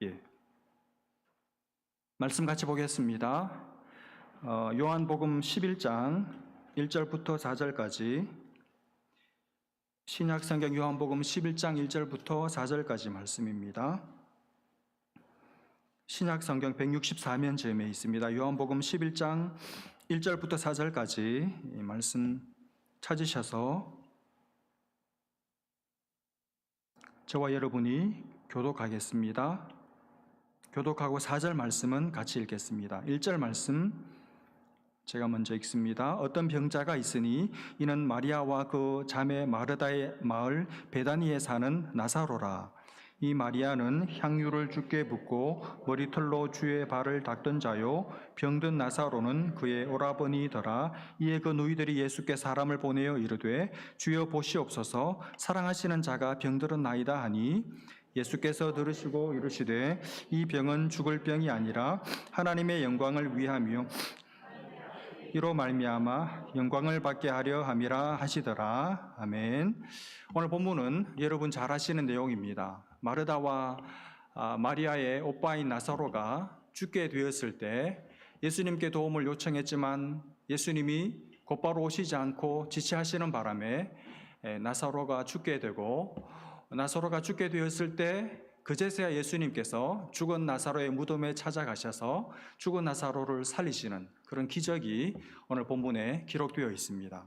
예. 말씀 같이 보겠습니다. 요한복음 11장 1절부터 4절까지, 신약성경 요한복음 11장 1절부터 4절까지 말씀입니다. 신약성경 164면점에 있습니다. 요한복음 11장 1절부터 4절까지 말씀 찾으셔서 저와 여러분이 교독하겠습니다. 교독하고 4절 말씀은 같이 읽겠습니다. 1절 말씀 제가 먼저 읽습니다. 어떤 병자가 있으니 이는 마리아와 그 자매 마르다의 마을 베다니에 사는 나사로라. 이 마리아는 향유를 주께 붓고 머리털로 주의 발을 닦던 자요, 병든 나사로는 그의 오라버니더라. 이에 그 누이들이 예수께 사람을 보내어 이르되 주여 보시옵소서, 사랑하시는 자가 병들었나이다 하니, 예수께서 들으시고 이르시되 이 병은 죽을 병이 아니라 하나님의 영광을 위함이요 이로 말미암아 영광을 받게 하려 함이라 하시더라. 아멘. 오늘 본문은 여러분 잘 아시는 내용입니다. 마르다와 마리아의 오빠인 나사로가 죽게 되었을 때 예수님께 도움을 요청했지만 예수님이 곧바로 오시지 않고 지체하시는 바람에 나사로가 죽게 되고, 나사로가 죽게 되었을 때 그제서야 예수님께서 죽은 나사로의 무덤에 찾아가셔서 죽은 나사로를 살리시는 그런 기적이 오늘 본문에 기록되어 있습니다.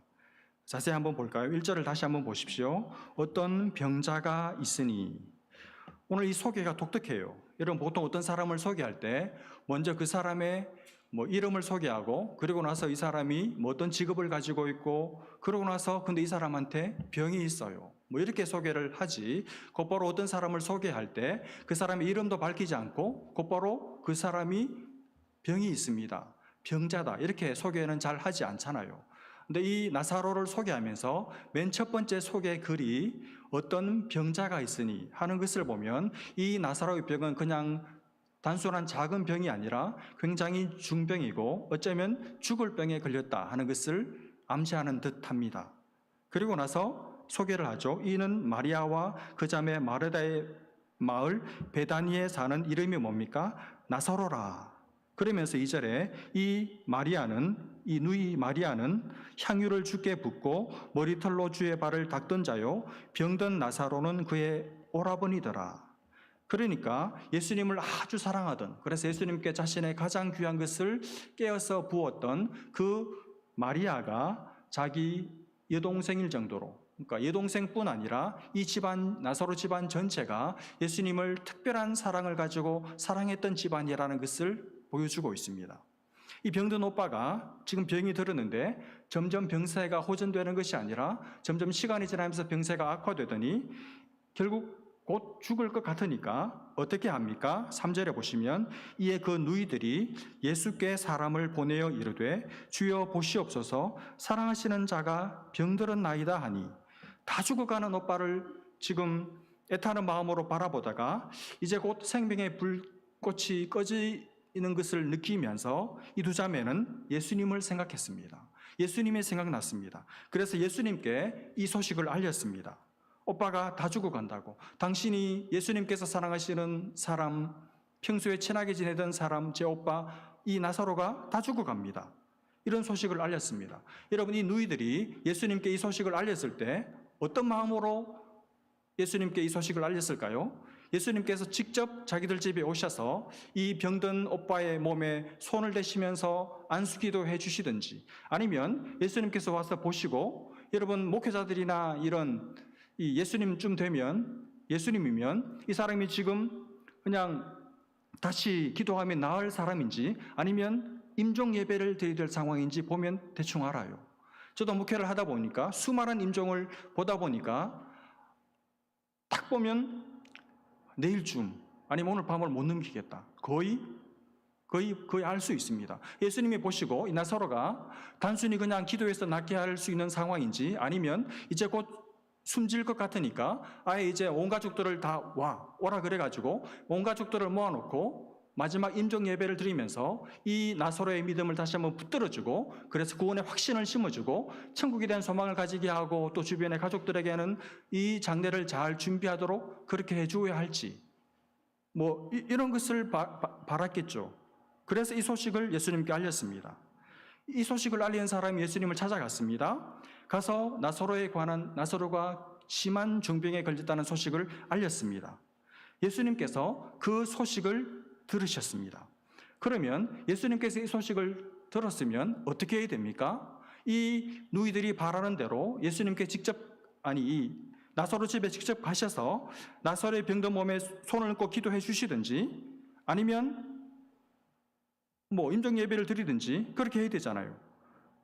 자세히 한번 볼까요? 1절을 다시 한번 보십시오. 어떤 병자가 있으니. 오늘 이 소개가 독특해요. 여러분 보통 어떤 사람을 소개할 때 먼저 그 사람의 이름을 소개하고, 그리고 나서 이 사람이 어떤 직업을 가지고 있고, 그러고 나서 근데 이 사람한테 병이 있어요, 이렇게 소개를 하지, 곧바로 어떤 사람을 소개할 때 그 사람의 이름도 밝히지 않고 곧바로 그 사람이 병이 있습니다, 병자다, 이렇게 소개는 잘 하지 않잖아요. 근데 이 나사로를 소개하면서 맨 첫 번째 소개 글이 어떤 병자가 있으니 하는 것을 보면, 이 나사로의 병은 그냥 단순한 작은 병이 아니라 굉장히 중병이고 어쩌면 죽을 병에 걸렸다 하는 것을 암시하는 듯합니다. 그리고 나서 소개를 하죠. 이는 마리아와 그 자매 마르다의 마을 베다니에 사는 이름이 뭡니까? 나사로라. 그러면서 2절에 이 누이 마리아는 향유를 주께 붓고 머리털로 주의 발을 닦던 자요, 병든 나사로는 그의 오라버니더라. 그러니까 예수님을 아주 사랑하던, 그래서 예수님께 자신의 가장 귀한 것을 깨어서 부었던 그 마리아가 자기 여동생일 정도로, 그러니까 여동생뿐 아니라 이 집안, 나사로 집안 전체가 예수님을 특별한 사랑을 가지고 사랑했던 집안이라는 것을 보여주고 있습니다. 이 병든 오빠가 지금 병이 들었는데 점점 병세가 호전되는 것이 아니라 점점 시간이 지나면서 병세가 악화되더니 결국 곧 죽을 것 같으니까 어떻게 합니까? 3절에 보시면, 이에 그 누이들이 예수께 사람을 보내어 이르되 주여 보시옵소서, 사랑하시는 자가 병들었나이다 하니, 다 죽어가는 오빠를 지금 애타는 마음으로 바라보다가 이제 곧 생명의 불꽃이 꺼지는 것을 느끼면서 이 두 자매는 예수님을 생각했습니다. 예수님이 생각났습니다. 그래서 예수님께 이 소식을 알렸습니다. 오빠가 다 죽어간다고, 당신이 예수님께서 사랑하시는 사람, 평소에 친하게 지내던 사람, 제 오빠 이 나사로가 다 죽어갑니다, 이런 소식을 알렸습니다. 여러분, 이 누이들이 예수님께 이 소식을 알렸을 때 어떤 마음으로 예수님께 이 소식을 알렸을까요? 예수님께서 직접 자기들 집에 오셔서 이 병든 오빠의 몸에 손을 대시면서 안수기도 해주시든지, 아니면 예수님께서 와서 보시고, 여러분 목회자들이나 이런 이 예수님쯤 되면, 예수님이면 이 사람이 지금 그냥 다시 기도하면 나을 사람인지 아니면 임종 예배를 드려야 될 상황인지 보면 대충 알아요. 저도 목회를 하다 보니까 수많은 임종을 보다 보니까 딱 보면 내일쯤 아니면 오늘 밤을 못 넘기겠다, 거의 알 수 있습니다. 예수님이 보시고 이 나사로가 단순히 그냥 기도해서 낫게 할 수 있는 상황인지, 아니면 이제 곧 숨질 것 같으니까 아예 이제 온 가족들을 다 오라 그래가지고 온 가족들을 모아놓고 마지막 임종 예배를 드리면서 이 나사로의 믿음을 다시 한번 붙들어주고, 그래서 구원의 확신을 심어주고 천국에 대한 소망을 가지게 하고, 또 주변의 가족들에게는 이 장례를 잘 준비하도록 그렇게 해주어야 할지, 이런 것을 바랐겠죠. 그래서 이 소식을 예수님께 알렸습니다. 이 소식을 알린 사람이 예수님을 찾아갔습니다. 가서 나사로가 심한 중병에 걸렸다는 소식을 알렸습니다. 예수님께서 그 소식을 들으셨습니다. 그러면 예수님께서 이 소식을 들었으면 어떻게 해야 됩니까? 이 누이들이 바라는 대로 예수님께 나사로 집에 직접 가셔서 나사로의 병든 몸에 손을 얹고 기도해 주시든지 아니면 임종 예배를 드리든지 그렇게 해야 되잖아요.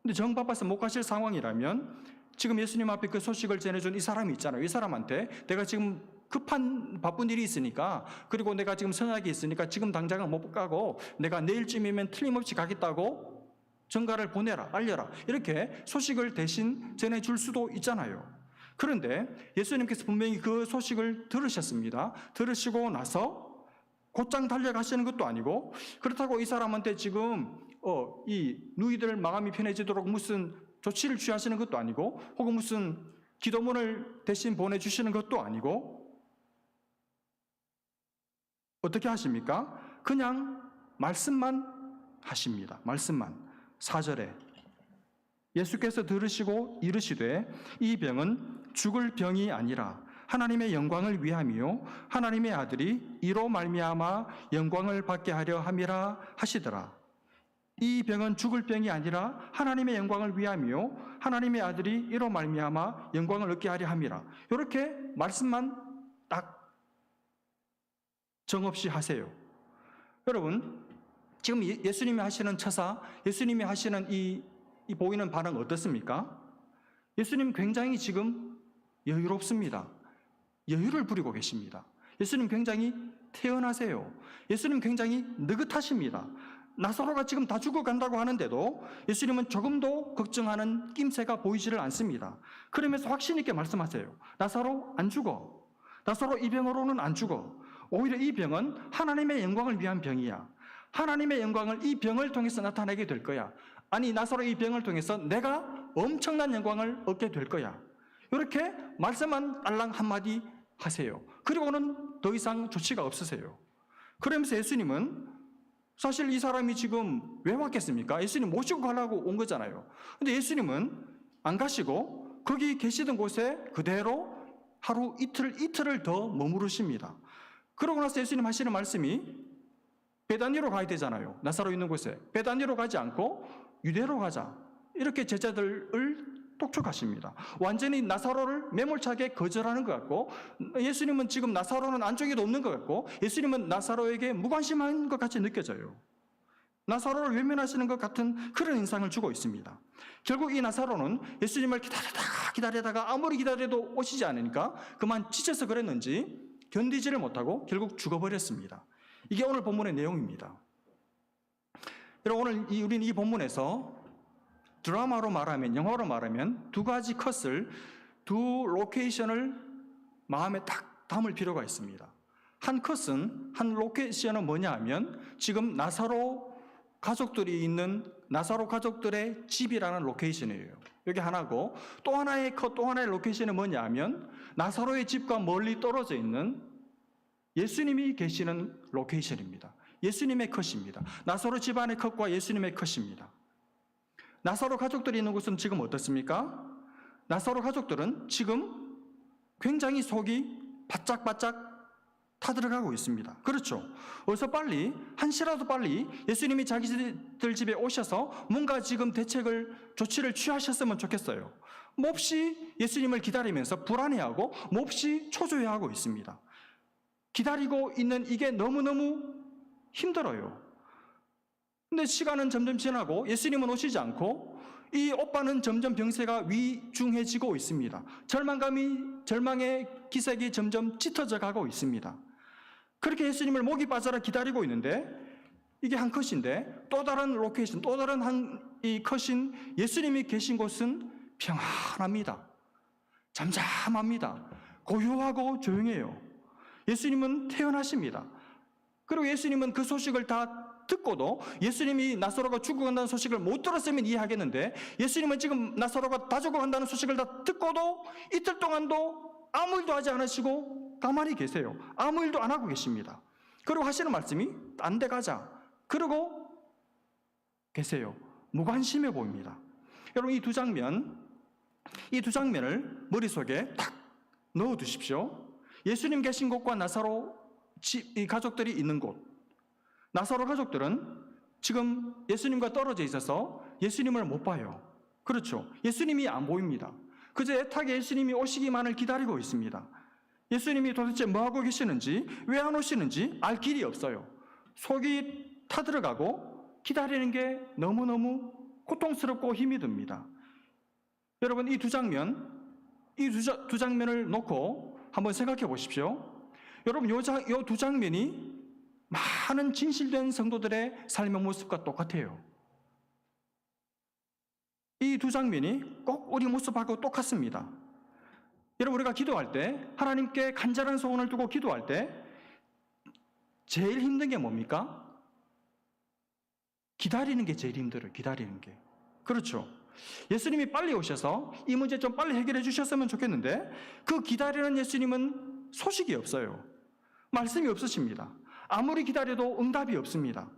근데 정 바빠서 못 가실 상황이라면 지금 예수님 앞에 그 소식을 전해준 이 사람이 있잖아요. 이 사람한테 내가 지금 바쁜 일이 있으니까, 그리고 내가 지금 선약이 있으니까 지금 당장은 못 가고 내가 내일쯤이면 틀림없이 가겠다고 전가를 보내라, 알려라, 이렇게 소식을 대신 전해줄 수도 있잖아요. 그런데 예수님께서 분명히 그 소식을 들으셨습니다. 들으시고 나서 곧장 달려가시는 것도 아니고, 그렇다고 이 사람한테 지금 이 누이들 마음이 편해지도록 무슨 조치를 취하시는 것도 아니고, 혹은 무슨 기도문을 대신 보내주시는 것도 아니고, 어떻게 하십니까? 그냥 말씀만 하십니다. 말씀만. 4절에 예수께서 들으시고 이르시되 이 병은 죽을 병이 아니라 하나님의 영광을 위함이요 하나님의 아들이 이로 말미암아 영광을 받게 하려 함이라 하시더라. 이 병은 죽을 병이 아니라 하나님의 영광을 위함이요 하나님의 아들이 이로 말미암아 영광을 얻게 하려 함이라. 이렇게 말씀만 딱 정없이 하세요. 여러분, 지금 예수님이 하시는 처사, 예수님이 하시는 이 보이는 반응 어떻습니까? 예수님 굉장히 지금 여유롭습니다. 여유를 부리고 계십니다. 예수님 굉장히 태연하세요. 예수님 굉장히 느긋하십니다. 나사로가 지금 다 죽어간다고 하는데도 예수님은 조금도 걱정하는 낌새가 보이지를 않습니다. 그러면서 확신 있게 말씀하세요. 나사로 안 죽어. 나사로 이 병으로는 안 죽어. 오히려 이 병은 하나님의 영광을 위한 병이야. 하나님의 영광을 이 병을 통해서 나타내게 될 거야. 아니, 나사로 이 병을 통해서 내가 엄청난 영광을 얻게 될 거야. 이렇게 말씀만 딸랑 한마디 하세요. 그리고는 더 이상 조치가 없으세요. 그러면서 예수님은 사실 이 사람이 지금 왜 왔겠습니까? 예수님 모시고 가려고 온 거잖아요. 근데 예수님은 안 가시고 거기 계시던 곳에 그대로 하루 이틀을 더 머무르십니다. 그러고 나서 예수님 하시는 말씀이 베다니로 가야 되잖아요. 나사로 있는 곳에. 베다니로 가지 않고 유대로 가자. 이렇게 제자들을 독촉하십니다. 완전히 나사로를 매몰차게 거절하는 것 같고, 예수님은 지금 나사로는 안쪽에도 없는 것 같고, 예수님은 나사로에게 무관심한 것 같이 느껴져요. 나사로를 외면하시는 것 같은 그런 인상을 주고 있습니다. 결국 이 나사로는 예수님을 기다리다가 아무리 기다려도 오시지 않으니까 그만 지쳐서 그랬는지 견디지를 못하고 결국 죽어버렸습니다. 이게 오늘 본문의 내용입니다. 여러분, 오늘 우리는 이 본문에서 드라마로 말하면, 영화로 말하면 두 가지 컷을, 두 로케이션을 마음에 딱 담을 필요가 있습니다. 한 컷은, 한 로케이션은 뭐냐 하면 지금 나사로 가족들이 있는 나사로 가족들의 집이라는 로케이션이에요. 여기 하나고, 또 하나의 컷, 또 하나의 로케이션은 뭐냐 하면 나사로의 집과 멀리 떨어져 있는 예수님이 계시는 로케이션입니다. 예수님의 컷입니다. 나사로 집안의 컷과 예수님의 컷입니다. 나사로 가족들이 있는 곳은 지금 어떻습니까? 나사로 가족들은 지금 굉장히 속이 바짝바짝 타들어가고 있습니다. 그렇죠? 어서 빨리, 한시라도 빨리 예수님이 자기들 집에 오셔서 뭔가 지금 조치를 취하셨으면 좋겠어요. 몹시 예수님을 기다리면서 불안해하고 몹시 초조해하고 있습니다. 기다리고 있는 이게 너무너무 힘들어요. 근데 시간은 점점 지나고 예수님은 오시지 않고 이 오빠는 점점 병세가 위중해지고 있습니다. 절망의 기색이 점점 짙어져 가고 있습니다. 그렇게 예수님을 목이 빠져라 기다리고 있는데, 이게 한 컷인데 또 다른 로케이션, 또 다른 이 컷인 예수님이 계신 곳은 평안합니다. 잠잠합니다. 고요하고 조용해요. 예수님은 태연하십니다. 그리고 예수님은 그 소식을 다 듣고도 예수님이 나사로가 죽어간다는 소식을 못 들었으면 이해하겠는데, 예수님은 지금 나사로가 다 죽어간다는 소식을 다 듣고도 이틀 동안도 아무 일도 하지 않으시고 가만히 계세요. 아무 일도 안 하고 계십니다. 그리고 하시는 말씀이 딴 데 가자. 그러고 계세요. 무관심해 보입니다. 여러분 이 두 장면을 머릿속에 탁 넣어 두십시오. 예수님 계신 곳과 나사로 이 가족들이 있는 곳. 나사로 가족들은 지금 예수님과 떨어져 있어서 예수님을 못 봐요. 그렇죠. 예수님이 안 보입니다. 그저 애타게 예수님이 오시기만을 기다리고 있습니다. 예수님이 도대체 뭐하고 계시는지, 왜 안 오시는지 알 길이 없어요. 속이 타들어가고 기다리는 게 너무너무 고통스럽고 힘이 듭니다. 여러분 이 두 장면을 놓고 한번 생각해 보십시오. 여러분 이 두 장면이 많은 진실된 성도들의 삶의 모습과 똑같아요. 이 두 장면이 꼭 우리 모습하고 똑같습니다. 여러분 우리가 기도할 때, 하나님께 간절한 소원을 두고 기도할 때 제일 힘든 게 뭡니까? 기다리는 게 제일 힘들어요. 기다리는 게. 그렇죠. 예수님이 빨리 오셔서 이 문제 좀 빨리 해결해 주셨으면 좋겠는데 그 기다리는 예수님은 소식이 없어요. 말씀이 없으십니다. 아무리 기다려도 응답이 없습니다.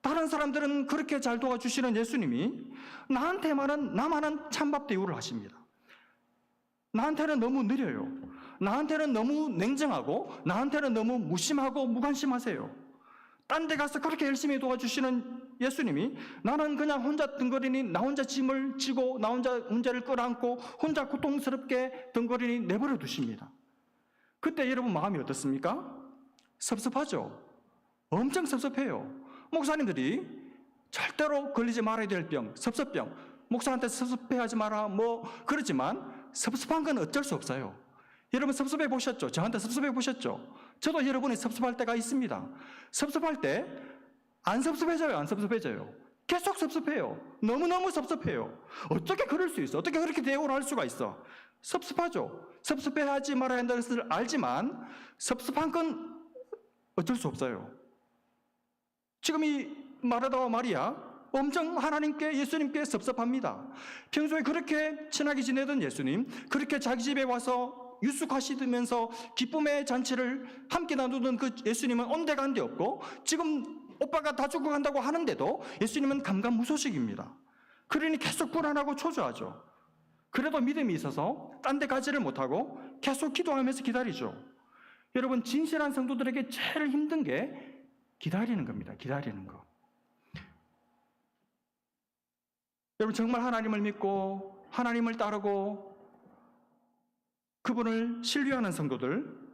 다른 사람들은 그렇게 잘 도와주시는 예수님이 나만은 찬밥 대우를 하십니다. 나한테는 너무 느려요. 나한테는 너무 냉정하고 나한테는 너무 무심하고 무관심하세요. 딴 데 가서 그렇게 열심히 도와주시는 예수님이 나는 그냥 혼자 덩거리니 나 혼자 짐을 지고 나 혼자 문제를 끌어안고 혼자 고통스럽게 덩거리니 내버려 두십니다. 그때 여러분 마음이 어떻습니까? 섭섭하죠? 엄청 섭섭해요. 목사님들이 절대로 걸리지 말아야 될 병, 섭섭병, 목사한테 섭섭해하지 마라 그러지만 섭섭한 건 어쩔 수 없어요. 여러분 섭섭해 보셨죠? 저한테 섭섭해 보셨죠? 저도 여러분이 섭섭할 때가 있습니다. 섭섭할 때 안 섭섭해져요? 안 섭섭해져요? 계속 섭섭해요. 너무너무 섭섭해요. 어떻게 그럴 수 있어? 어떻게 그렇게 대우를 할 수가 있어? 섭섭하죠. 섭섭해하지 말아야 한다는 것을 알지만 섭섭한 건 어쩔 수 없어요. 지금 이 마르다와 마리아 엄청 하나님께, 예수님께 섭섭합니다. 평소에 그렇게 친하게 지내던 예수님, 그렇게 자기 집에 와서 유숙하시면서 기쁨의 잔치를 함께 나누던 그 예수님은 온데간데 없고 지금 오빠가 다 죽어간다고 하는데도 예수님은 감감무소식입니다. 그러니 계속 불안하고 초조하죠. 그래도 믿음이 있어서 딴 데 가지를 못하고 계속 기도하면서 기다리죠. 여러분 진실한 성도들에게 제일 힘든 게 기다리는 겁니다. 기다리는 거. 여러분 정말 하나님을 믿고 하나님을 따르고 그분을 신뢰하는 성도들,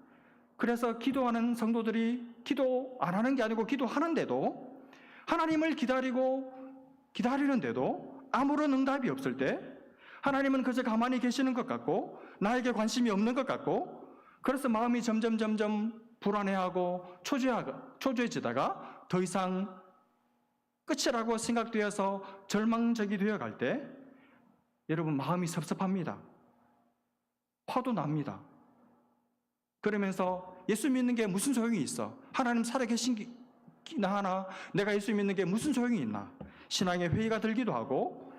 그래서 기도하는 성도들이 기도 안 하는 게 아니고 기도하는데도 하나님을 기다리는데도 아무런 응답이 없을 때 하나님은 그저 가만히 계시는 것 같고 나에게 관심이 없는 것 같고 그래서 마음이 점점 불안해하고 초조해지다가 더 이상 끝이라고 생각되어서 절망적이 되어갈 때 여러분 마음이 섭섭합니다. 화도 납니다. 그러면서 예수 믿는 게 무슨 소용이 있어? 하나님 살아계신기나 하나 내가 예수 믿는 게 무슨 소용이 있나? 신앙의 회의가 들기도 하고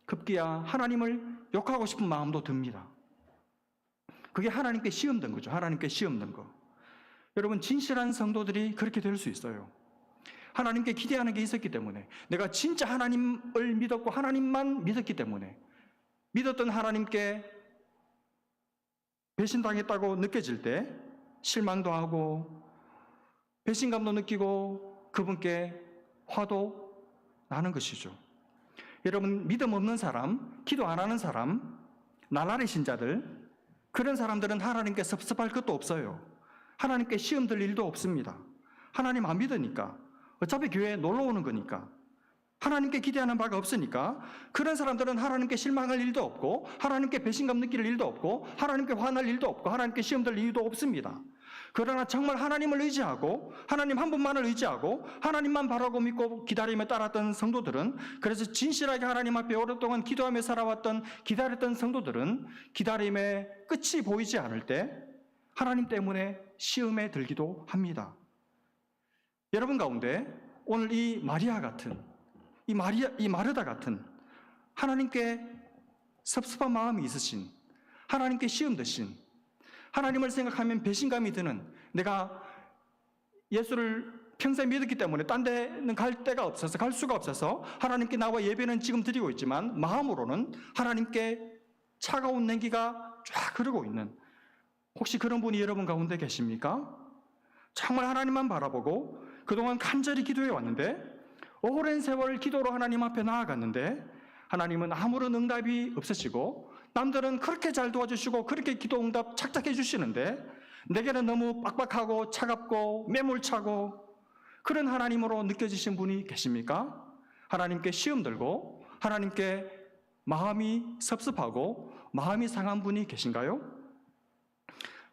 급기야 하나님을 욕하고 싶은 마음도 듭니다. 그게 하나님께 시험 든 거죠. 하나님께 시험 든 거. 여러분 진실한 성도들이 그렇게 될 수 있어요. 하나님께 기대하는 게 있었기 때문에, 내가 진짜 하나님을 믿었고 하나님만 믿었기 때문에, 믿었던 하나님께 배신당했다고 느껴질 때 실망도 하고 배신감도 느끼고 그분께 화도 나는 것이죠. 여러분 믿음 없는 사람, 기도 안 하는 사람, 나날의 신자들, 그런 사람들은 하나님께 섭섭할 것도 없어요. 하나님께 시험 들 일도 없습니다. 하나님 안 믿으니까, 어차피 교회에 놀러 오는 거니까, 하나님께 기대하는 바가 없으니까 그런 사람들은 하나님께 실망할 일도 없고 하나님께 배신감 느낄 일도 없고 하나님께 화날 일도 없고 하나님께 시험 들 일도 없습니다. 그러나 정말 하나님을 의지하고 하나님 한 분만을 의지하고 하나님만 바라고 믿고 기다림에 따랐던 성도들은, 그래서 진실하게 하나님 앞에 오랫동안 기도하며 살아왔던 기다렸던 성도들은 기다림의 끝이 보이지 않을 때 하나님 때문에 시험에 들기도 합니다. 여러분 가운데 오늘 이 마리아 같은, 이 마르다 같은 하나님께 섭섭한 마음이 있으신, 하나님께 시험 드신, 하나님을 생각하면 배신감이 드는, 내가 예수를 평생 믿었기 때문에 딴 데는 갈 데가 없어서, 갈 수가 없어서 하나님께 나와 예배는 지금 드리고 있지만 마음으로는 하나님께 차가운 냉기가 쫙 흐르고 있는, 혹시 그런 분이 여러분 가운데 계십니까? 정말 하나님만 바라보고 그동안 간절히 기도해 왔는데, 오랜 세월 기도로 하나님 앞에 나아갔는데 하나님은 아무런 응답이 없으시고, 남들은 그렇게 잘 도와주시고 그렇게 기도 응답 착착해 주시는데 내게는 너무 빡빡하고 차갑고 매몰차고, 그런 하나님으로 느껴지신 분이 계십니까? 하나님께 시험 들고 하나님께 마음이 섭섭하고 마음이 상한 분이 계신가요?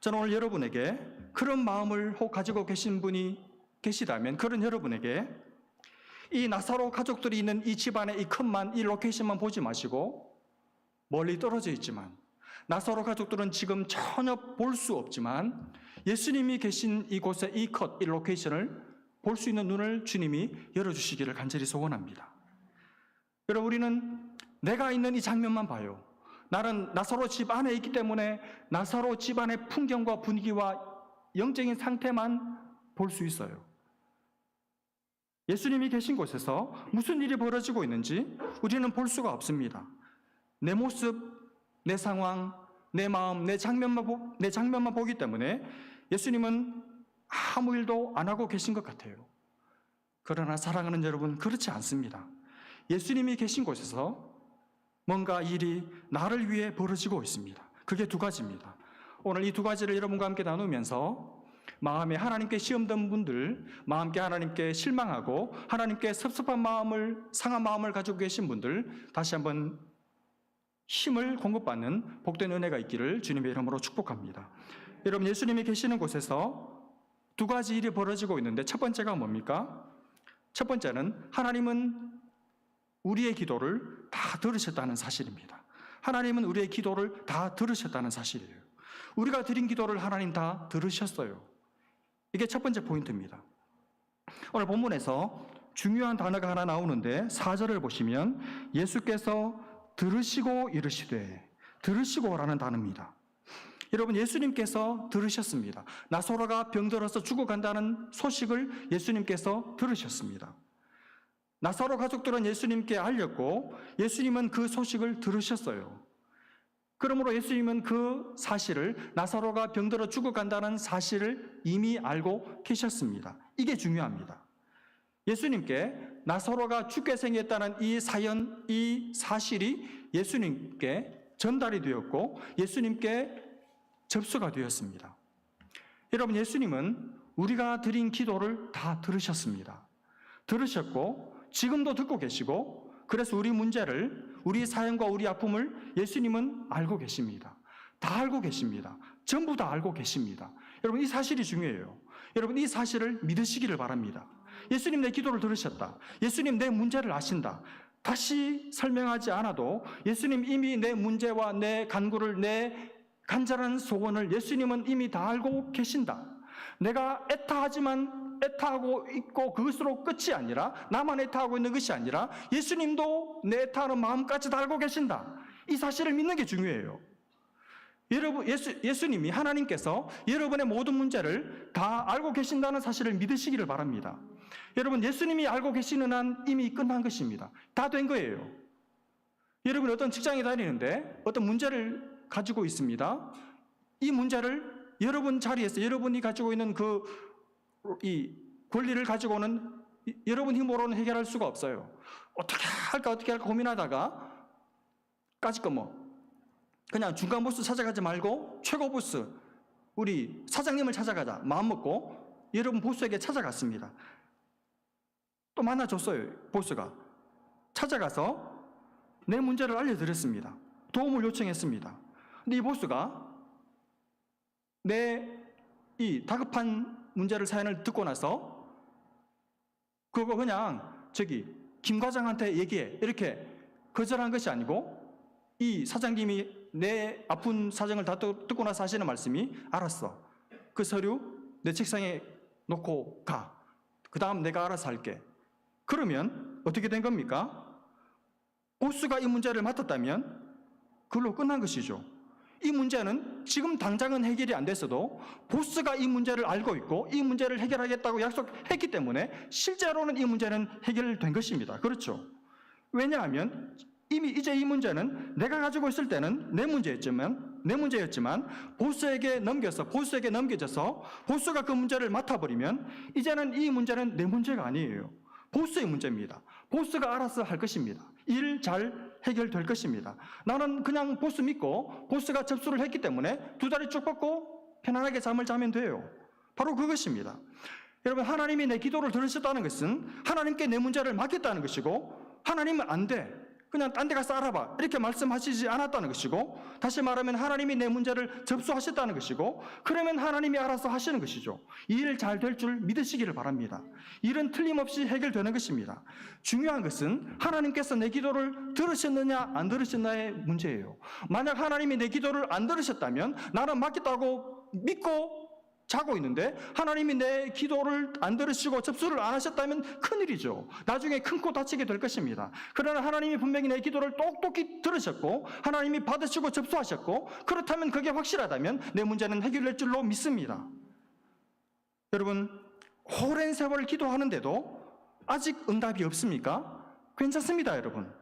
저는 오늘 여러분에게 그런 마음을 혹 가지고 계신 분이 계시다면, 그런 여러분에게 이 나사로 가족들이 있는 이 집안의 이 컷만, 이 로케이션만 보지 마시고, 멀리 떨어져 있지만 나사로 가족들은 지금 전혀 볼 수 없지만 예수님이 계신 이곳의 이 컷, 이 로케이션을 볼 수 있는 눈을 주님이 열어주시기를 간절히 소원합니다. 여러분, 우리는 내가 있는 이 장면만 봐요. 나는 나사로 집 안에 있기 때문에 나사로 집안의 풍경과 분위기와 영적인 상태만 볼 수 있어요. 예수님이 계신 곳에서 무슨 일이 벌어지고 있는지 우리는 볼 수가 없습니다. 내 모습, 내 상황, 내 마음, 내 장면만 보기 때문에 예수님은 아무 일도 안 하고 계신 것 같아요. 그러나 사랑하는 여러분, 그렇지 않습니다. 예수님이 계신 곳에서 뭔가 일이 나를 위해 벌어지고 있습니다. 그게 두 가지입니다. 오늘 이 두 가지를 여러분과 함께 나누면서 마음에 하나님께 시험된 분들, 마음께 하나님께 실망하고 하나님께 섭섭한 마음을, 상한 마음을 가지고 계신 분들, 다시 한번 힘을 공급받는 복된 은혜가 있기를 주님의 이름으로 축복합니다. 여러분, 예수님이 계시는 곳에서 두 가지 일이 벌어지고 있는데, 첫 번째가 뭡니까? 첫 번째는 하나님은 우리의 기도를 다 들으셨다는 사실입니다. 하나님은 우리의 기도를 다 들으셨다는 사실이에요. 우리가 드린 기도를 하나님 다 들으셨어요. 이게 첫 번째 포인트입니다. 오늘 본문에서 중요한 단어가 하나 나오는데, 4절을 보시면 예수께서 들으시고 이르시되, 들으시고라는 단어입니다. 여러분, 예수님께서 들으셨습니다. 나사로가 병들어서 죽어간다는 소식을 예수님께서 들으셨습니다. 나사로 가족들은 예수님께 알렸고 예수님은 그 소식을 들으셨어요. 그러므로 예수님은 그 사실을, 나사로가 병들어 죽어간다는 사실을 이미 알고 계셨습니다. 이게 중요합니다. 예수님께 나사로가 죽게 생겼다는 이 사연, 이 사실이 예수님께 전달이 되었고 예수님께 접수가 되었습니다. 여러분, 예수님은 우리가 드린 기도를 다 들으셨습니다. 들으셨고 지금도 듣고 계시고, 그래서 우리 문제를, 우리 사연과 우리 아픔을 예수님은 알고 계십니다. 다 알고 계십니다. 전부 다 알고 계십니다. 여러분, 이 사실이 중요해요. 여러분, 이 사실을 믿으시기를 바랍니다. 예수님, 내 기도를 들으셨다. 예수님, 내 문제를 아신다. 다시 설명하지 않아도 예수님 이미 내 문제와 내 간구를, 내 간절한 소원을 예수님은 이미 다 알고 계신다. 내가 애타하고 있고 그것으로 끝이 아니라, 나만 애타하고 있는 것이 아니라 예수님도 내 애타하는 마음까지 다 알고 계신다. 이 사실을 믿는 게 중요해요. 여러분, 예수님이, 하나님께서 여러분의 모든 문제를 다 알고 계신다는 사실을 믿으시기를 바랍니다. 여러분, 예수님이 알고 계시는 한 이미 끝난 것입니다. 다 된 거예요. 여러분, 어떤 직장에 다니는데 어떤 문제를 가지고 있습니다. 이 문제를 여러분 자리에서 여러분이 가지고 있는 이 권리를 가지고는 여러분 힘으로는 해결할 수가 없어요. 어떻게 할까 고민하다가 그냥 중간 보스 찾아가지 말고 최고 보스, 우리 사장님을 찾아가자 마음먹고 여러분 보스에게 찾아갔습니다. 또 만나줬어요. 보스가 찾아가서 내 문제를 알려드렸습니다. 도움을 요청했습니다. 근데 이 보스가 내 이 다급한 문제를, 사연을 듣고 나서 그거 그냥 김 과장한테 얘기해, 이렇게 거절한 것이 아니고, 이 사장님이 내 아픈 사정을 다 듣고 나서 하시는 말씀이, 알았어, 그 서류 내 책상에 놓고 가, 그 다음 내가 알아서 할게. 그러면 어떻게 된 겁니까? 보스가 이 문제를 맡았다면 그걸로 끝난 것이죠. 이 문제는 지금 당장은 해결이 안 됐어도 보스가 이 문제를 알고 있고 이 문제를 해결하겠다고 약속했기 때문에 실제로는 이 문제는 해결된 것입니다. 그렇죠? 왜냐하면 이미 이제 이 문제는 내가 가지고 있을 때는 내 문제였지만 보스에게 넘겨져서 보스가 그 문제를 맡아버리면 이제는 이 문제는 내 문제가 아니에요. 보스의 문제입니다. 보스가 알아서 할 것입니다. 일 잘 해결될 것입니다. 나는 그냥 보스 믿고 보스가 접수를 했기 때문에 두 다리 쭉 뻗고 편안하게 잠을 자면 돼요. 바로 그것입니다. 여러분, 하나님이 내 기도를 들으셨다는 것은 하나님께 내 문제를 맡겼다는 것이고, 하나님은 안 돼, 그냥 딴 데 가서 알아봐, 이렇게 말씀하시지 않았다는 것이고, 다시 말하면 하나님이 내 문제를 접수하셨다는 것이고, 그러면 하나님이 알아서 하시는 것이죠. 이 일 잘 될 줄 믿으시기를 바랍니다. 일은 틀림없이 해결되는 것입니다. 중요한 것은 하나님께서 내 기도를 들으셨느냐 안 들으셨느냐의 문제예요. 만약 하나님이 내 기도를 안 들으셨다면 나는 맡겼다고 믿고 자고 있는데, 하나님이 내 기도를 안 들으시고 접수를 안 하셨다면 큰일이죠. 나중에 큰 코 다치게 될 것입니다. 그러나 하나님이 분명히 내 기도를 똑똑히 들으셨고 하나님이 받으시고 접수하셨고, 그렇다면 그게 확실하다면 내 문제는 해결될 줄로 믿습니다. 여러분, 오랜 세월 기도하는데도 아직 응답이 없습니까? 괜찮습니다, 여러분.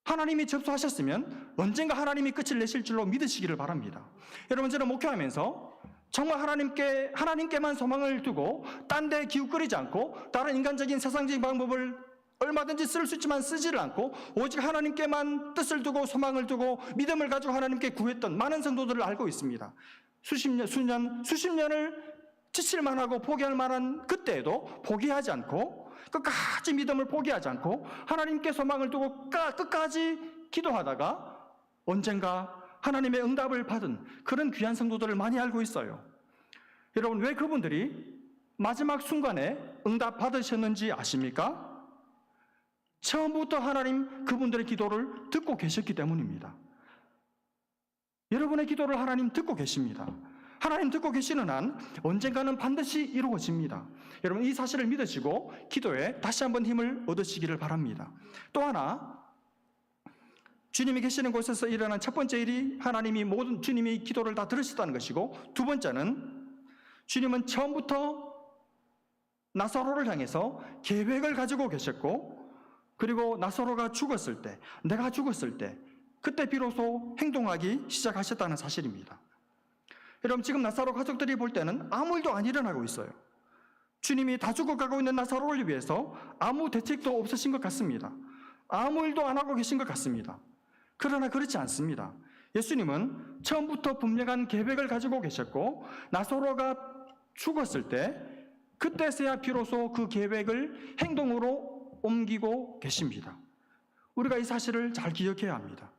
하나님이 접수하셨으면 언젠가 하나님이 끝을 내실 줄로 믿으시기를 바랍니다. 여러분, 저는 목회하면서 정말 하나님께만 소망을 두고 딴 데 기웃거리지 않고 다른 인간적인 세상적인 방법을 얼마든지 쓸 수 있지만 쓰지를 않고 오직 하나님께만 뜻을 두고 소망을 두고 믿음을 가지고 하나님께 구했던 많은 성도들을 알고 있습니다. 수십 년을 지칠만 하고 포기할 만한 그때에도 포기하지 않고 끝까지 믿음을 포기하지 않고 하나님께 소망을 두고 끝까지 기도하다가 언젠가 하나님의 응답을 받은 그런 귀한 성도들을 많이 알고 있어요. 여러분, 왜 그분들이 마지막 순간에 응답 받으셨는지 아십니까? 처음부터 하나님 그분들의 기도를 듣고 계셨기 때문입니다. 여러분의 기도를 하나님 듣고 계십니다. 하나님 듣고 계시는 한 언젠가는 반드시 이루어집니다. 여러분, 이 사실을 믿으시고 기도에 다시 한번 힘을 얻으시기를 바랍니다. 또 하나, 주님이 계시는 곳에서 일어난 첫 번째 일이 주님이 기도를 다 들으셨다는 것이고, 두 번째는 주님은 처음부터 나사로를 향해서 계획을 가지고 계셨고, 그리고 나사로가 죽었을 때, 내가 죽었을 때, 그때 비로소 행동하기 시작하셨다는 사실입니다. 여러분, 지금 나사로 가족들이 볼 때는 아무 일도 안 일어나고 있어요. 주님이 다 죽어가고 있는 나사로를 위해서 아무 대책도 없으신 것 같습니다. 아무 일도 안 하고 계신 것 같습니다. 그러나 그렇지 않습니다. 예수님은 처음부터 분명한 계획을 가지고 계셨고, 나사로가 죽었을 때 그때서야 비로소 그 계획을 행동으로 옮기고 계십니다. 우리가 이 사실을 잘 기억해야 합니다.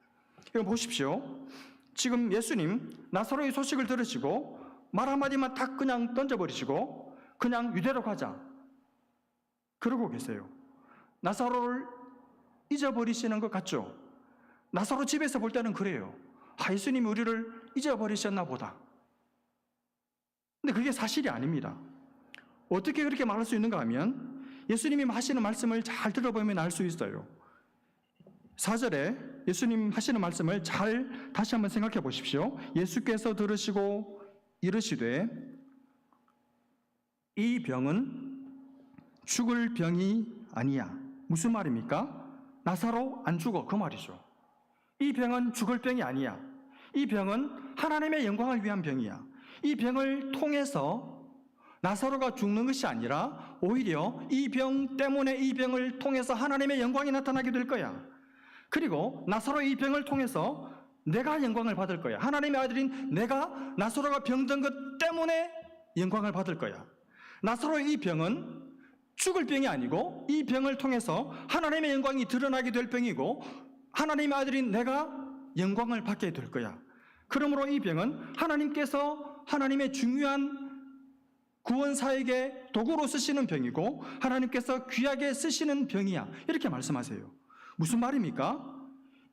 여러분, 보십시오. 지금 예수님 나사로의 소식을 들으시고 말 한마디만 딱 그냥 던져버리시고 그냥 유대로 가자, 그러고 계세요. 나사로를 잊어버리시는 것 같죠? 나사로 집에서 볼 때는 그래요. 예수님이 우리를 잊어버리셨나 보다. 근데 그게 사실이 아닙니다. 어떻게 그렇게 말할 수 있는가 하면 예수님이 하시는 말씀을 잘 들어보면 알 수 있어요. 4절에 예수님 하시는 말씀을 잘 다시 한번 생각해 보십시오. 예수께서 들으시고 이르시되 이 병은 죽을 병이 아니야. 무슨 말입니까? 나사로 안 죽어, 그 말이죠. 이 병은 죽을 병이 아니야. 이 병은 하나님의 영광을 위한 병이야. 이 병을 통해서 나사로가 죽는 것이 아니라 오히려 이 병 때문에, 이 병을 통해서 하나님의 영광이 나타나게 될 거야. 그리고 나사로의 이 병을 통해서 내가 영광을 받을 거야. 하나님의 아들인 내가 나사로가 병든 것 때문에 영광을 받을 거야. 나사로의 이 병은 죽을 병이 아니고 이 병을 통해서 하나님의 영광이 드러나게 될 병이고, 하나님의 아들인 내가 영광을 받게 될 거야. 그러므로 이 병은 하나님께서 하나님의 중요한 구원사에게 도구로 쓰시는 병이고 하나님께서 귀하게 쓰시는 병이야, 이렇게 말씀하세요. 무슨 말입니까?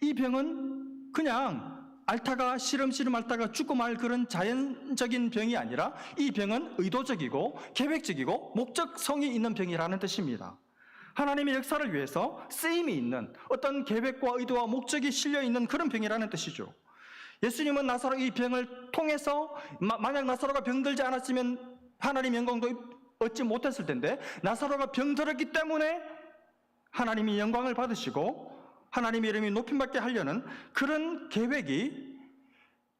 이 병은 그냥 앓다가 시름시름 앓다가 죽고 말 그런 자연적인 병이 아니라 이 병은 의도적이고 계획적이고 목적성이 있는 병이라는 뜻입니다. 하나님의 역사를 위해서 쓰임이 있는 어떤 계획과 의도와 목적이 실려 있는 그런 병이라는 뜻이죠. 예수님은 나사로 이 병을 통해서 만약 나사로가 병들지 않았으면 하나님 영광도 얻지 못했을 텐데 나사로가 병들었기 때문에 하나님이 영광을 받으시고 하나님의 이름이 높임받게 하려는 그런 계획이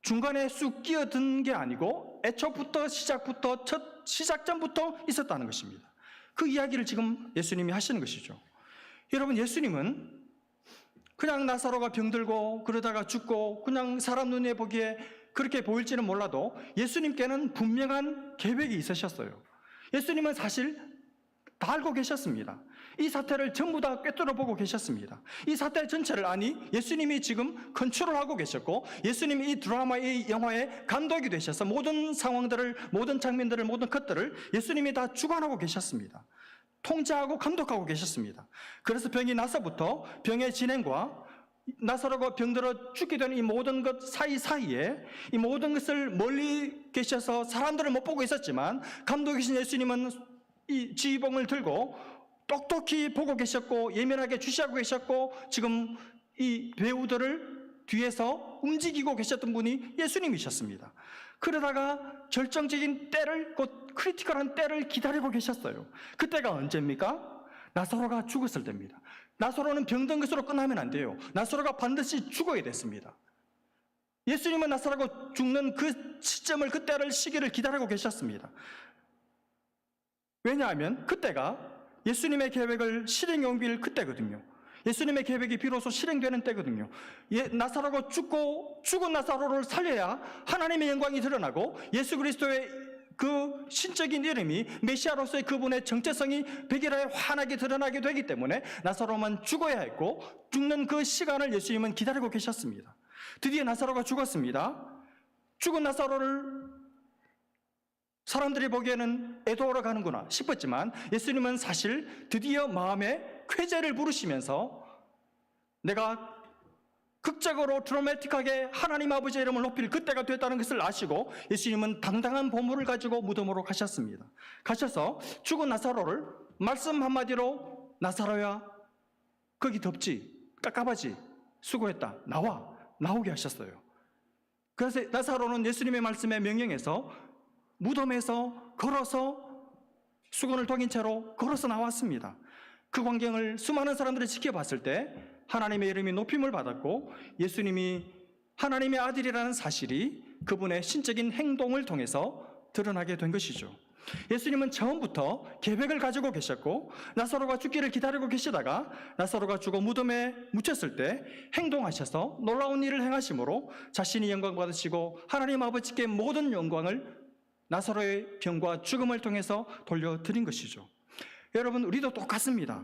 중간에 쑥 끼어든 게 아니고 애초부터 시작부터 첫 시작전부터 있었다는 것입니다. 그 이야기를 지금 예수님이 하시는 것이죠. 여러분, 예수님은 그냥 나사로가 병들고 그러다가 죽고 그냥 사람 눈에 보기에 그렇게 보일지는 몰라도 예수님께는 분명한 계획이 있으셨어요. 예수님은 사실 다 알고 계셨습니다. 이 사태를 전부 다 꿰뚫어 보고 계셨습니다. 이 사태 전체를 예수님이 지금 컨트롤하고 계셨고 예수님이 이 드라마, 이 영화의 감독이 되셔서 모든 상황들을, 모든 장면들을, 모든 컷들을 예수님이 다 주관하고 계셨습니다. 통제하고 감독하고 계셨습니다. 그래서 병이 나서부터 병의 진행과 나사로가 병들어 죽게 되는 이 모든 것 사이사이에 이 모든 것을 멀리 계셔서 사람들을 못 보고 있었지만 감독이신 예수님은 이 지휘봉을 들고 똑똑히 보고 계셨고 예민하게 주시하고 계셨고 지금 이 배우들을 뒤에서 움직이고 계셨던 분이 예수님이셨습니다. 그러다가 절정적인 때를, 곧 크리티컬한 때를 기다리고 계셨어요. 그때가 언제입니까? 나사로가 죽었을 때입니다. 나사로는 병든 것으로 끝나면 안 돼요. 나사로가 반드시 죽어야 됐습니다. 예수님은 나사로가 죽는 그 시점을, 그 때를, 시기를 기다리고 계셨습니다. 왜냐하면 그때가 예수님의 계획을 실행에 옮길 그때거든요. 예수님의 계획이 비로소 실행되는 때거든요. 나사로가 죽은 나사로를 살려야 하나님의 영광이 드러나고 예수 그리스도의 그 신적인 이름이 메시아로서의 그분의 정체성이 백일하에 환하게 드러나게 되기 때문에 나사로만 죽어야 했고 죽는 그 시간을 예수님은 기다리고 계셨습니다. 드디어 나사로가 죽었습니다. 죽은 나사로를 사람들이 보기에는 애도하러 가는구나 싶었지만 예수님은 사실 드디어 마음에 쾌재를 부르시면서 내가 극적으로 드라마틱하게 하나님 아버지의 이름을 높일 그때가 됐다는 것을 아시고 예수님은 당당한 보물을 가지고 무덤으로 가셨습니다. 가셔서 죽은 나사로를 말씀 한마디로 나사로야 거기 덥지, 깝깝하지, 수고했다, 나오게 하셨어요. 그래서 나사로는 예수님의 말씀에 명령해서 무덤에서 걸어서 수건을 동인 채로 걸어서 나왔습니다. 그 광경을 수많은 사람들이 지켜봤을 때 하나님의 이름이 높임을 받았고 예수님이 하나님의 아들이라는 사실이 그분의 신적인 행동을 통해서 드러나게 된 것이죠. 예수님은 처음부터 계획을 가지고 계셨고 나사로가 죽기를 기다리고 계시다가 나사로가 죽어 무덤에 묻혔을 때 행동하셔서 놀라운 일을 행하심으로 자신이 영광 받으시고 하나님 아버지께 모든 영광을 나사로의 병과 죽음을 통해서 돌려드린 것이죠. 여러분, 우리도 똑같습니다.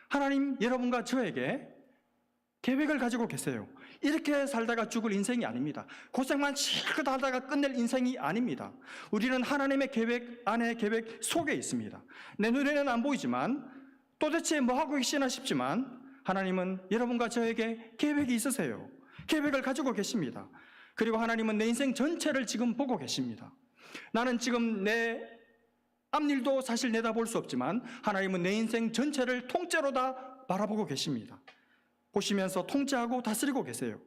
하나님 여러분과 저에게 계획을 가지고 계세요. 이렇게 살다가 죽을 인생이 아닙니다. 고생만 실컷 하다가 끝낼 인생이 아닙니다. 우리는 하나님의 계획 안에 계획 속에 있습니다. 내 눈에는 안 보이지만 도대체 뭐 하고 계시나 싶지만 하나님은 여러분과 저에게 계획이 있으세요. 계획을 가지고 계십니다. 그리고 하나님은 내 인생 전체를 지금 보고 계십니다. 나는 지금 내 앞일도 사실 내다볼 수 없지만 하나님은 내 인생 전체를 통째로 다 바라보고 계십니다. 보시면서 통제하고 다스리고 계세요.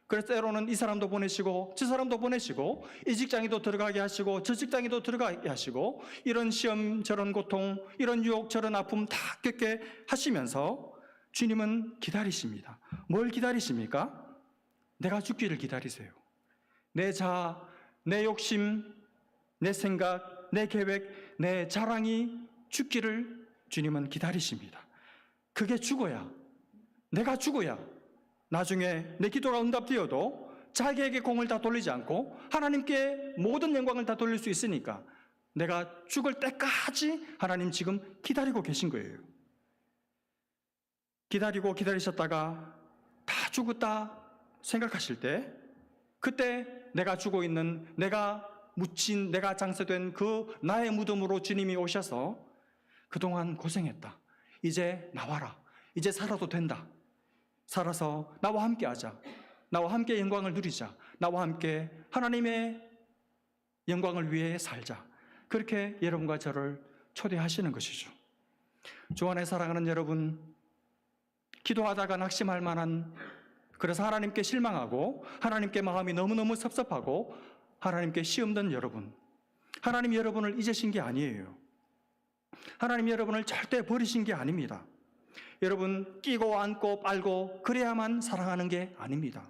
그래서 때로는 이 사람도 보내시고 저 사람도 보내시고 이 직장에도 들어가게 하시고 저 직장에도 들어가게 하시고 이런 시험 저런 고통 이런 유혹 저런 아픔 다 겪게 하시면서 주님은 기다리십니다. 뭘 기다리십니까? 내가 죽기를 기다리세요. 내 자아, 내 욕심, 내 생각, 내 계획, 내 자랑이 죽기를 주님은 기다리십니다. 그게 죽어야, 내가 죽어야 나중에 내 기도가 응답되어도 자기에게 공을 다 돌리지 않고 하나님께 모든 영광을 다 돌릴 수 있으니까 내가 죽을 때까지 하나님 지금 기다리고 계신 거예요. 기다리고 기다리셨다가 다 죽었다 생각하실 때 그때 내가 죽어 있는, 내가 묻힌, 내가 장사된 그 나의 무덤으로 주님이 오셔서 그동안 고생했다. 이제 나와라. 이제 살아도 된다. 살아서 나와 함께 하자. 나와 함께 영광을 누리자. 나와 함께 하나님의 영광을 위해 살자. 그렇게 여러분과 저를 초대하시는 것이죠. 주 안에 사랑하는 여러분, 기도하다가 낙심할 만한 그래서 하나님께 실망하고 하나님께 마음이 너무너무 섭섭하고 하나님께 시험된 여러분, 하나님 여러분을 잊으신 게 아니에요. 하나님 여러분을 절대 버리신 게 아닙니다. 여러분 끼고 안고 빨고 그래야만 사랑하는 게 아닙니다.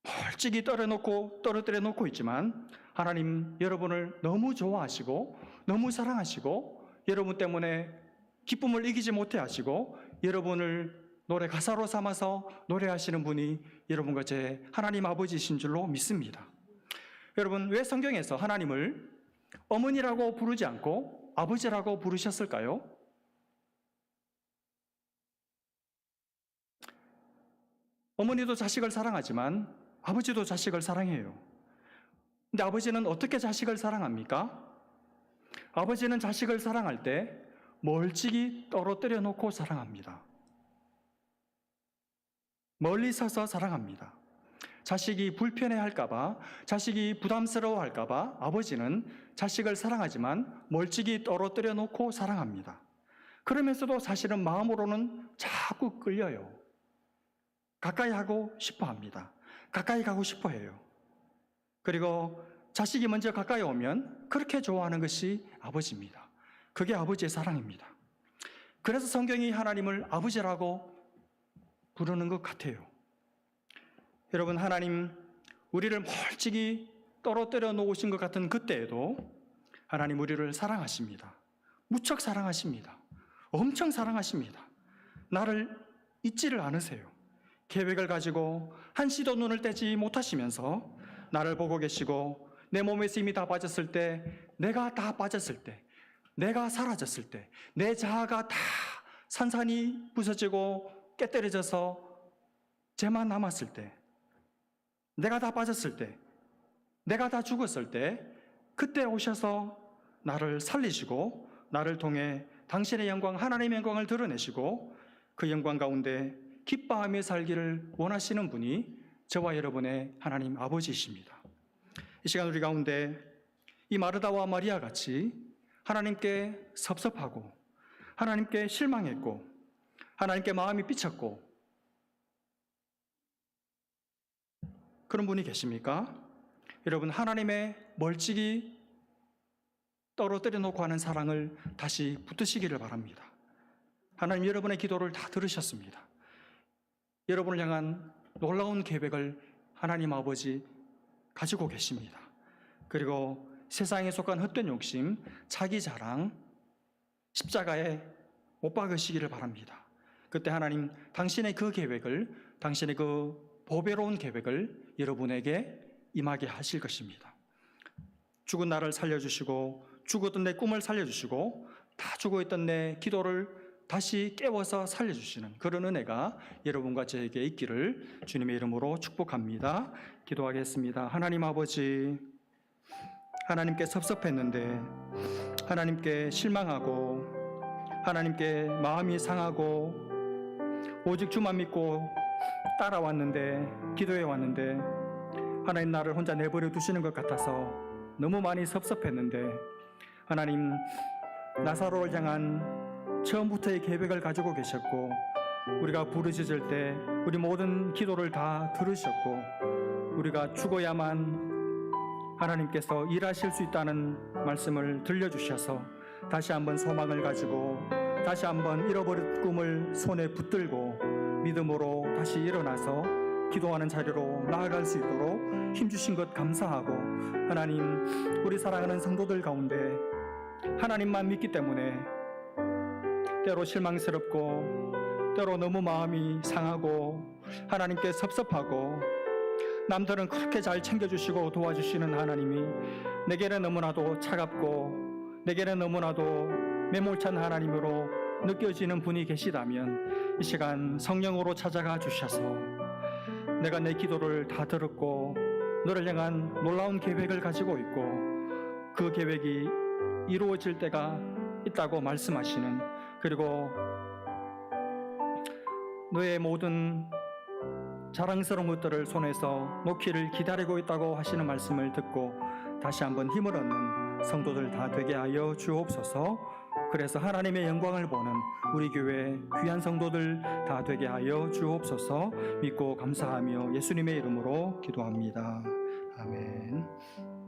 멀찍이 떨어뜨려 놓고 있지만 하나님 여러분을 너무 좋아하시고 너무 사랑하시고 여러분 때문에 기쁨을 이기지 못해 하시고 여러분을 노래 가사로 삼아서 노래하시는 분이 여러분과 제 하나님 아버지이신 줄로 믿습니다. 여러분, 왜 성경에서 하나님을 어머니라고 부르지 않고 아버지라고 부르셨을까요? 어머니도 자식을 사랑하지만 아버지도 자식을 사랑해요. 근데 아버지는 어떻게 자식을 사랑합니까? 아버지는 자식을 사랑할 때 멀찍이 떨어뜨려 놓고 사랑합니다. 멀리 서서 사랑합니다. 자식이 불편해할까봐, 자식이 부담스러워할까봐 아버지는 자식을 사랑하지만 멀찍이 떨어뜨려 놓고 사랑합니다. 그러면서도 사실은 마음으로는 자꾸 끌려요. 가까이 하고 싶어 합니다. 가까이 가고 싶어 해요. 그리고 자식이 먼저 가까이 오면 그렇게 좋아하는 것이 아버지입니다. 그게 아버지의 사랑입니다. 그래서 성경이 하나님을 아버지라고 부르는 것 같아요. 여러분, 하나님 우리를 멀찍이 떨어뜨려 놓으신 것 같은 그때에도 하나님 우리를 사랑하십니다. 무척 사랑하십니다. 엄청 사랑하십니다. 나를 잊지를 않으세요. 계획을 가지고 한시도 눈을 떼지 못하시면서 나를 보고 계시고 내 몸에서 이미 다 빠졌을 때, 내가 다 빠졌을 때, 내가 사라졌을 때, 내 자아가 다 산산이 부서지고 깨뜨려져서 죄만 남았을 때, 내가 다 빠졌을 때, 내가 다 죽었을 때, 그때 오셔서 나를 살리시고 나를 통해 당신의 영광, 하나님의 영광을 드러내시고 그 영광 가운데 기뻐하며 살기를 원하시는 분이 저와 여러분의 하나님 아버지이십니다. 이 시간 우리 가운데 이 마르다와 마리아 같이 하나님께 섭섭하고 하나님께 실망했고 하나님께 마음이 삐쳤고 그런 분이 계십니까? 여러분, 하나님의 멀찍이 떨어뜨려 놓고 하는 사랑을 다시 붙드시기를 바랍니다. 하나님 여러분의 기도를 다 들으셨습니다. 여러분을 향한 놀라운 계획을 하나님 아버지 가지고 계십니다. 그리고 세상에 속한 헛된 욕심, 자기 자랑, 십자가에 못 박으시기를 바랍니다. 그때 하나님 당신의 그 계획을, 당신의 그 보배로운 계획을 여러분에게 임하게 하실 것입니다. 죽은 나를 살려주시고 죽었던 내 꿈을 살려주시고 다 죽어있던 내 기도를 다시 깨워서 살려주시는 그런 은혜가 여러분과 저에게 있기를 주님의 이름으로 축복합니다. 기도하겠습니다. 하나님 아버지, 하나님께 섭섭했는데 하나님께 실망하고 하나님께 마음이 상하고 오직 주만 믿고 따라왔는데, 기도해 왔는데 하나님 나를 혼자 내버려 두시는 것 같아서 너무 많이 섭섭했는데 하나님 나사로를 향한 처음부터의 계획을 가지고 계셨고 우리가 부르짖을 때 우리 모든 기도를 다 들으셨고 우리가 죽어야만 하나님께서 일하실 수 있다는 말씀을 들려주셔서 다시 한번 소망을 가지고 다시 한번 잃어버린 꿈을 손에 붙들고 믿음으로 다시 일어나서 기도하는 자리로 나아갈 수 있도록 힘주신 것 감사하고 하나님 우리 사랑하는 성도들 가운데 하나님만 믿기 때문에 때로 실망스럽고 때로 너무 마음이 상하고 하나님께 섭섭하고 남들은 그렇게 잘 챙겨주시고 도와주시는 하나님이 내게는 너무나도 차갑고 내게는 너무나도 매몰찬 하나님으로 느껴지는 분이 계시다면 이 시간 성령으로 찾아가 주셔서 내가 내 기도를 다 들었고 너를 향한 놀라운 계획을 가지고 있고 그 계획이 이루어질 때가 있다고 말씀하시는, 그리고 너의 모든 자랑스러운 것들을 손에서 놓기를 기다리고 있다고 하시는 말씀을 듣고 다시 한번 힘을 얻는 성도들 다 되게 하여 주옵소서. 그래서 하나님의 영광을 보는 우리 교회 귀한 성도들 다 되게 하여 주옵소서. 믿고 감사하며 예수님의 이름으로 기도합니다. 아멘.